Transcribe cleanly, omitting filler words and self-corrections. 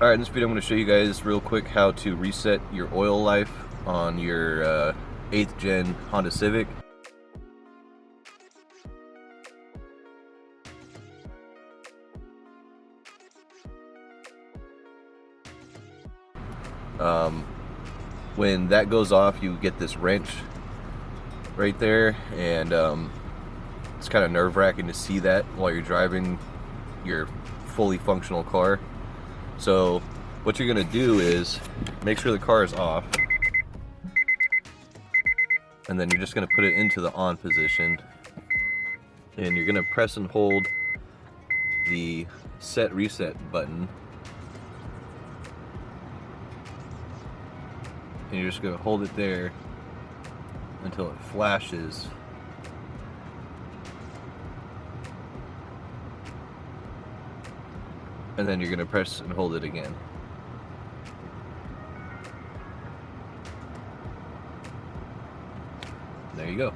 Alright, in this video I'm going to show you guys real quick how to reset your oil life on your 8th gen Honda Civic. When that goes off, you get this wrench right there, and it's kind of nerve-wracking to see that while you're driving your fully functional car. So what you're going to do is make sure the car is off, and then you're just going to put it into the on position, and you're going to press and hold the set reset button, and you're just going to hold it there until it flashes. And then you're going to press and hold it again. There you go.